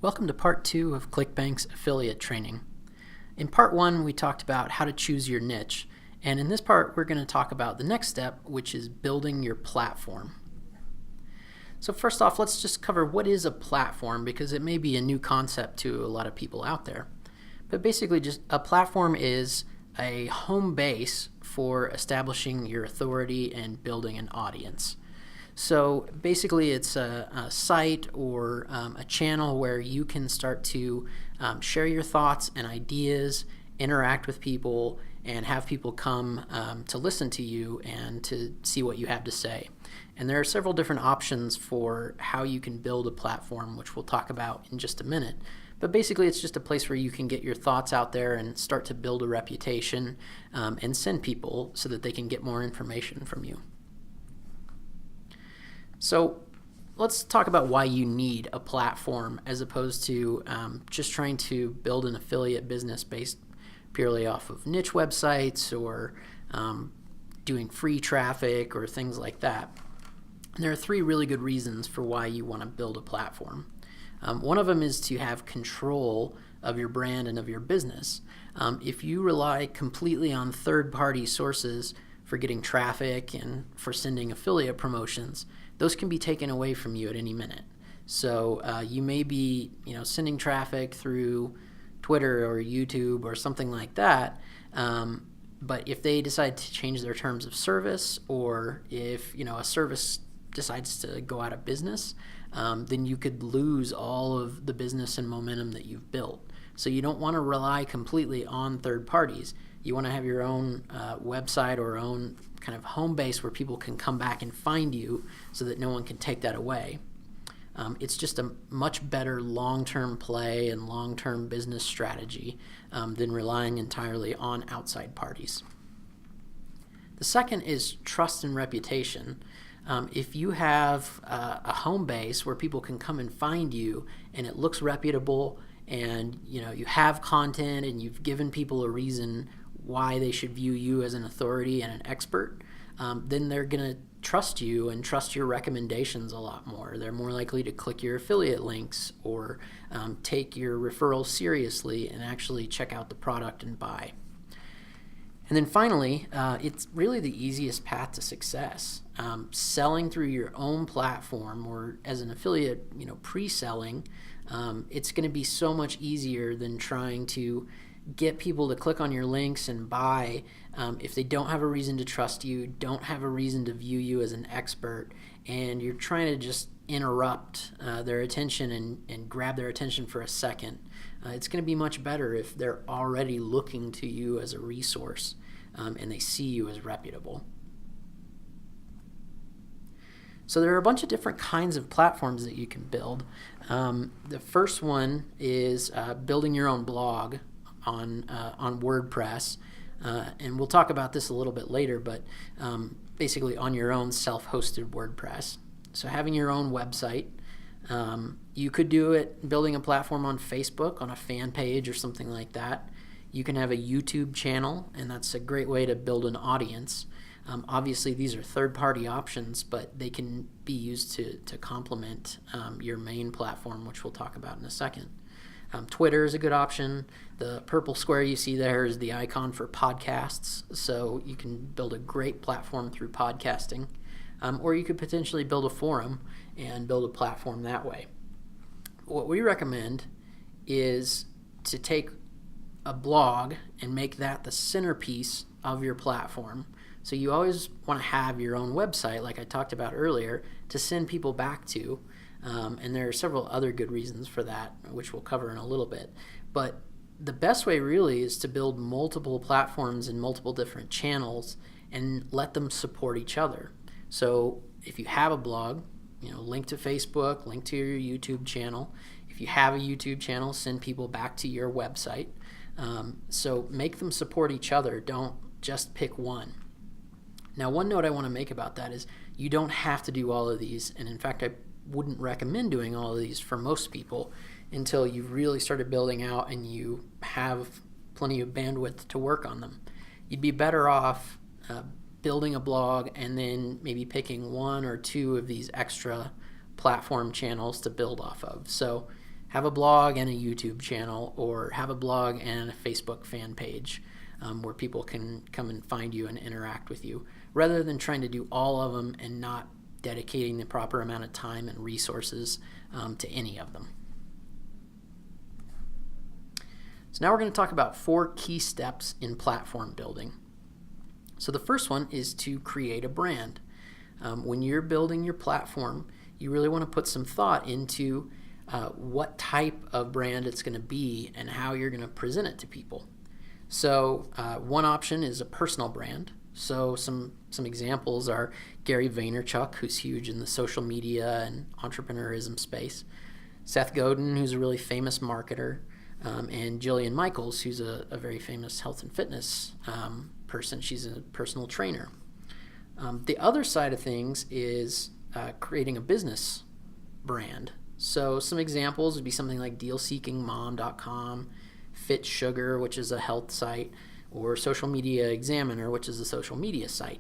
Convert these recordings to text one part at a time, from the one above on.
Welcome to part 2 of ClickBank's affiliate training. In part 1, we talked about how to choose your niche, and in this part, we're going to talk about the next step, which is building your platform. So first off, let's just cover what is a platform, because it may be a new concept to a lot of people out there. But basically, just a platform is a home base for establishing your authority and building an audience. So basically it's a site or a channel where you can start to share your thoughts and ideas, interact with people, and have people come to listen to you and to see what you have to say. And there are several different options for how you can build a platform, which we'll talk about in just a minute. But basically it's just a place where you can get your thoughts out there and start to build a reputation and send people so that they can get more information from you. So let's talk about why you need a platform as opposed to just trying to build an affiliate business based purely off of niche websites or doing free traffic or things like that. And there are 3 really good reasons for why you want to build a platform. One of them is to have control of your brand and of your business. If you rely completely on third-party sources for getting traffic and for sending affiliate promotions, those can be taken away from you at any minute. So you may be, sending traffic through Twitter or YouTube or something like that. But if they decide to change their terms of service, or if a service decides to go out of business, then you could lose all of the business and momentum that you've built. So you don't want to rely completely on third parties. You want to have your own website or own kind of home base where people can come back and find you so that no one can take that away. It's just a much better long-term play and long-term business strategy than relying entirely on outside parties. The second is trust and reputation. If you have a home base where people can come and find you and it looks reputable and you have content and you've given people a reason why they should view you as an authority and an expert, then they're going to trust you and trust your recommendations a lot more. They're more likely to click your affiliate links or take your referrals seriously and actually check out the product and buy. And then finally, it's really the easiest path to success. Selling through your own platform or as an affiliate, pre-selling, it's going to be so much easier than trying to get people to click on your links and buy if they don't have a reason to trust you, don't have a reason to view you as an expert, and you're trying to just interrupt their attention and grab their attention for a second. It's going to be much better if they're already looking to you as a resource and they see you as reputable. So there are a bunch of different kinds of platforms that you can build. The first one is building your own blog on WordPress, and we'll talk about this a little bit later, but basically on your own self-hosted WordPress. So having your own website, you could do it building a platform on Facebook on a fan page or something like that. You can have a YouTube channel, and that's a great way to build an audience. Obviously these are third-party options, but they can be used to complement your main platform, which we'll talk about in a second. Twitter is a good option. The purple square you see there is the icon for podcasts, so you can build a great platform through podcasting. Or you could potentially build a forum and build a platform that way. What we recommend is to take a blog and make that the centerpiece of your platform. So you always want to have your own website, like I talked about earlier, to send people back to. And there are several other good reasons for that, which we'll cover in a little bit. But the best way really is to build multiple platforms and multiple different channels and let them support each other. So if you have a blog, link to Facebook, link to your YouTube channel. If you have a YouTube channel, send people back to your website. So make them support each other. Don't just pick one. Now, one note I want to make about that is you don't have to do all of these. And in fact, I wouldn't recommend doing all of these for most people until you've really started building out and you have plenty of bandwidth to work on them. You'd be better off building a blog and then maybe picking 1 or 2 of these extra platform channels to build off of. So have a blog and a YouTube channel, or have a blog and a Facebook fan page where people can come and find you and interact with you, rather than trying to do all of them and not dedicating the proper amount of time and resources to any of them. So now we're going to talk about 4 key steps in platform building. So the first one is to create a brand. When you're building your platform, you really want to put some thought into what type of brand it's going to be and how you're going to present it to people. So one option is a personal brand. So some examples are Gary Vaynerchuk, who's huge in the social media and entrepreneurism space, Seth Godin, who's a really famous marketer, and Jillian Michaels, who's a very famous health and fitness person. She's a personal trainer. The other side of things is creating a business brand. So some examples would be something like dealseekingmom.com, Fit Sugar, which is a health site, or Social Media Examiner, which is a social media site.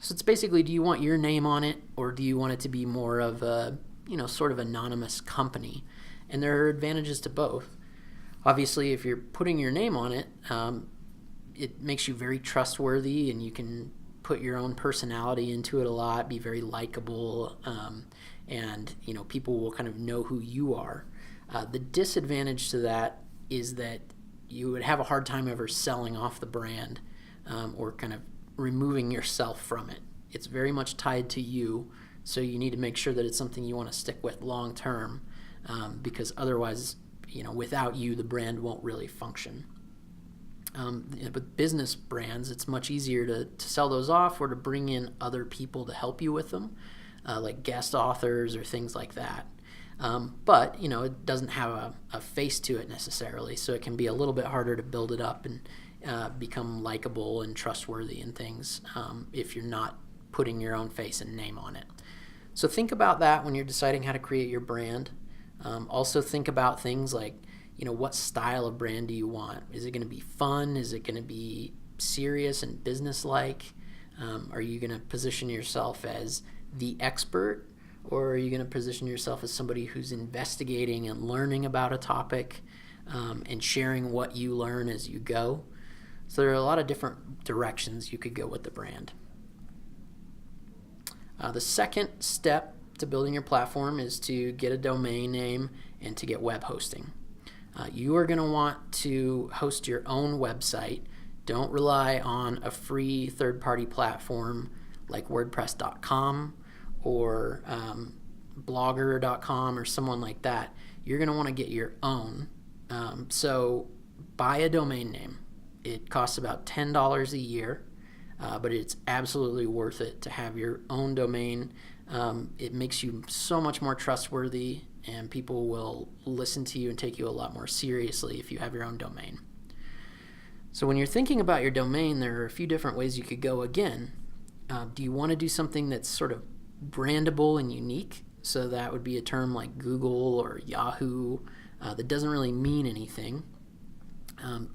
So it's basically, do you want your name on it, or do you want it to be more of a, sort of anonymous company? And there are advantages to both. Obviously, if you're putting your name on it, it makes you very trustworthy, and you can put your own personality into it a lot, be very likable, and people will kind of know who you are. The disadvantage to that is that you would have a hard time ever selling off the brand or kind of removing yourself from it. It's very much tied to you, so you need to make sure that it's something you want to stick with long term, because otherwise, without you, the brand won't really function. With business brands, it's much easier to sell those off or to bring in other people to help you with them, like guest authors or things like that. But it doesn't have a face to it necessarily, so it can be a little bit harder to build it up and become likable and trustworthy and things if you're not putting your own face and name on it. So think about that when you're deciding how to create your brand. Also think about things like, what style of brand do you want? Is it going to be fun? Is it going to be serious and business-like? Are you going to position yourself as the expert? Or are you going to position yourself as somebody who's investigating and learning about a topic and sharing what you learn as you go? So there are a lot of different directions you could go with the brand. The second step to building your platform is to get a domain name and to get web hosting. You are going to want to host your own website. Don't rely on a free third-party platform like WordPress.com or Blogger.com or someone like that. You're going to want to get your own. So buy a domain name. It costs about $10 a year, but it's absolutely worth it to have your own domain. It makes you so much more trustworthy, and people will listen to you and take you a lot more seriously if you have your own domain. So when you're thinking about your domain, there are a few different ways you could go again. Do you want to do something that's sort of brandable and unique? So that would be a term like Google or Yahoo that doesn't really mean anything.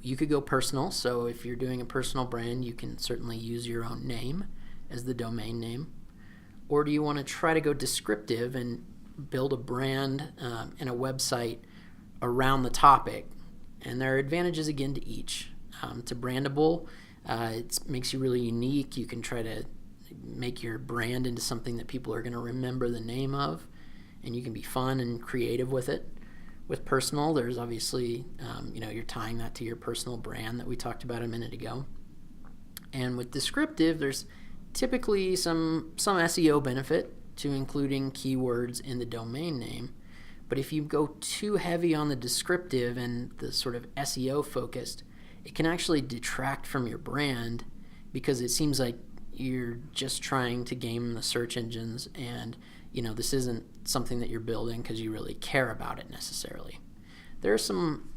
You could go personal. So if you're doing a personal brand, you can certainly use your own name as the domain name. Or do you want to try to go descriptive and build a brand and a website around the topic? And there are advantages again to each. To brandable, it makes you really unique. You can try to make your brand into something that people are going to remember the name of, and you can be fun and creative with it. With personal, there's obviously, you're tying that to your personal brand that we talked about a minute ago. And with descriptive, there's typically some SEO benefit to including keywords in the domain name. But if you go too heavy on the descriptive and the sort of SEO focused, it can actually detract from your brand, because it seems like you're just trying to game the search engines, and this isn't something that you're building because you really care about it necessarily. There are some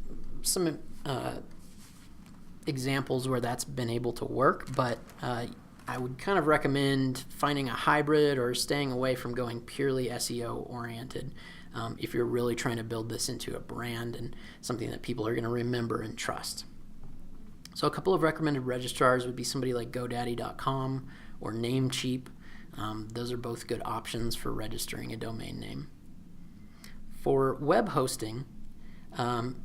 examples where that's been able to work, but I would kind of recommend finding a hybrid or staying away from going purely SEO oriented if you're really trying to build this into a brand and something that people are going to remember and trust. So a couple of recommended registrars would be somebody like GoDaddy.com or Namecheap. Those are both good options for registering a domain name. For web hosting,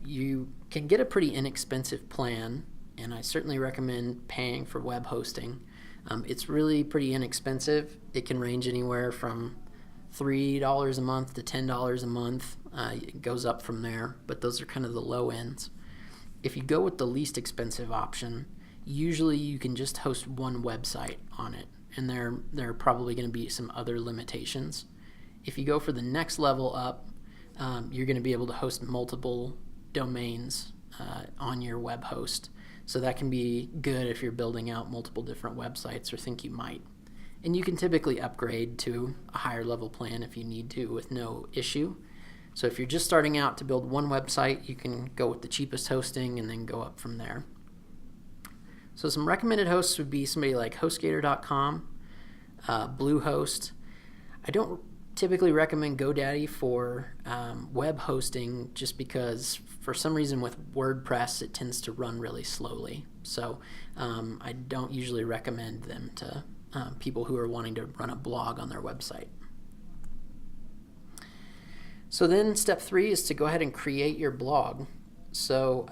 You can get a pretty inexpensive plan, and I certainly recommend paying for web hosting. It's really pretty inexpensive. It can range anywhere from $3 a month to $10 a month. It goes up from there, but those are kind of the low ends. If you go with the least expensive option, usually you can just host one website on it, and there are probably going to be some other limitations. If you go for the next level up, you're going to be able to host multiple domains on your web host. So that can be good if you're building out multiple different websites or think you might. And you can typically upgrade to a higher level plan if you need to with no issue. So if you're just starting out to build one website, you can go with the cheapest hosting and then go up from there. So some recommended hosts would be somebody like HostGator.com, Bluehost. I don't typically recommend GoDaddy for web hosting just because for some reason with WordPress it tends to run really slowly. So I don't usually recommend them to people who are wanting to run a blog on their website. So then step 3 is to go ahead and create your blog. So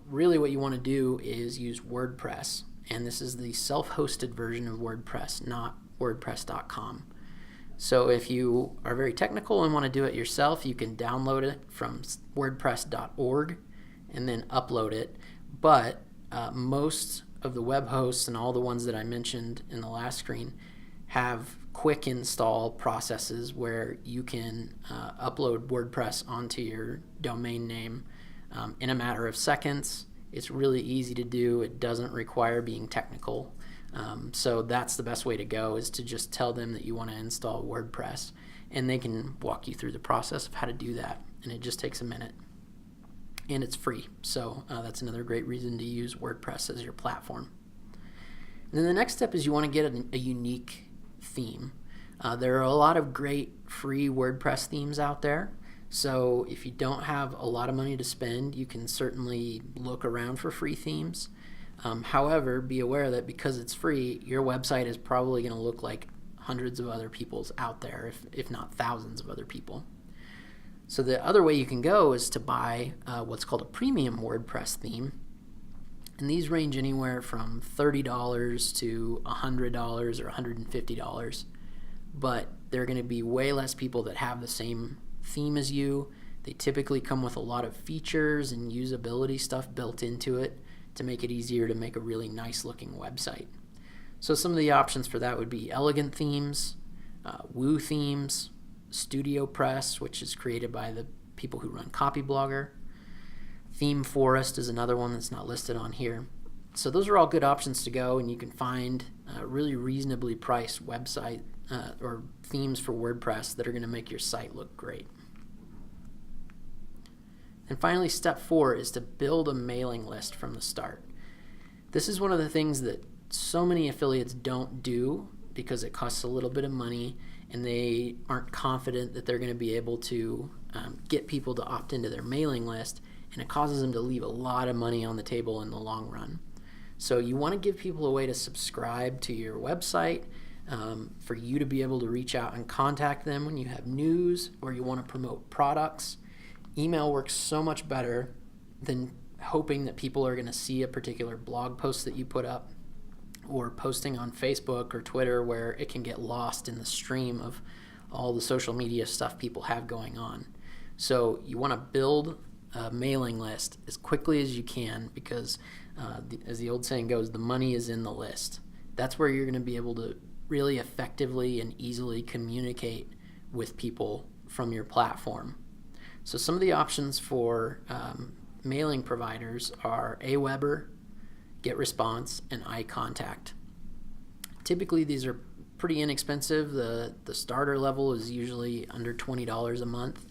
really what you want to do is use WordPress, and this is the self-hosted version of WordPress, not WordPress.com. So if you are very technical and want to do it yourself, you can download it from wordpress.org and then upload it. But most of the web hosts and all the ones that I mentioned in the last screen have quick install processes where you can upload WordPress onto your domain name in a matter of seconds. It's really easy to do. It doesn't require being technical. So that's the best way to go, is to just tell them that you want to install WordPress, and they can walk you through the process of how to do that, and it just takes a minute. And it's free, so that's another great reason to use WordPress as your platform. And then the next step is you want to get a unique theme. There are a lot of great free WordPress themes out there, so if you don't have a lot of money to spend, you can certainly look around for free themes. However, be aware that because it's free, your website is probably going to look like hundreds of other people's out there, if not thousands of other people. So the other way you can go is to buy what's called a premium WordPress theme. And these range anywhere from $30 to $100 or $150. But there are going to be way less people that have the same theme as you. They typically come with a lot of features and usability stuff built into it to make it easier to make a really nice looking website. So some of the options for that would be elegant themes, Woo themes, Studio Press, which is created by the people who run Copyblogger. Theme Forest is another one that's not listed on here. So those are all good options to go, and you can find really reasonably priced website or themes for WordPress that are going to make your site look great. And finally, step 4 is to build a mailing list from the start. This is one of the things that so many affiliates don't do because it costs a little bit of money and they aren't confident that they're going to be able to get people to opt into their mailing list, and it causes them to leave a lot of money on the table in the long run. So you want to give people a way to subscribe to your website, for you to be able to reach out and contact them when you have news or you want to promote products. Email works so much better than hoping that people are going to see a particular blog post that you put up, or posting on Facebook or Twitter where it can get lost in the stream of all the social media stuff people have going on. So you want to build a mailing list as quickly as you can because, as the old saying goes, the money is in the list. That's where you're going to be able to really effectively and easily communicate with people from your platform. So some of the options for mailing providers are Aweber, GetResponse, and iContact. Typically these are pretty inexpensive. The starter level is usually under $20 a month.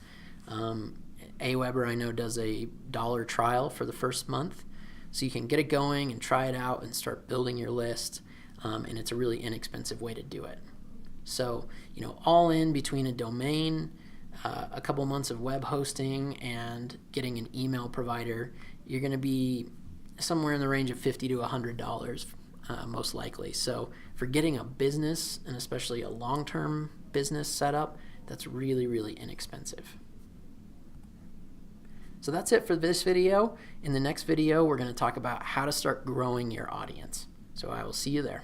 Aweber I know does a $1 trial for the first month, so you can get it going and try it out and start building your list, and it's a really inexpensive way to do it. So, all in between a domain, a couple months of web hosting, and getting an email provider, you're going to be somewhere in the range of $50 to $100 most likely. So for getting a business, and especially a long-term business setup, that's really, really inexpensive. So that's it for this video. In the next video, we're going to talk about how to start growing your audience. So I will see you there.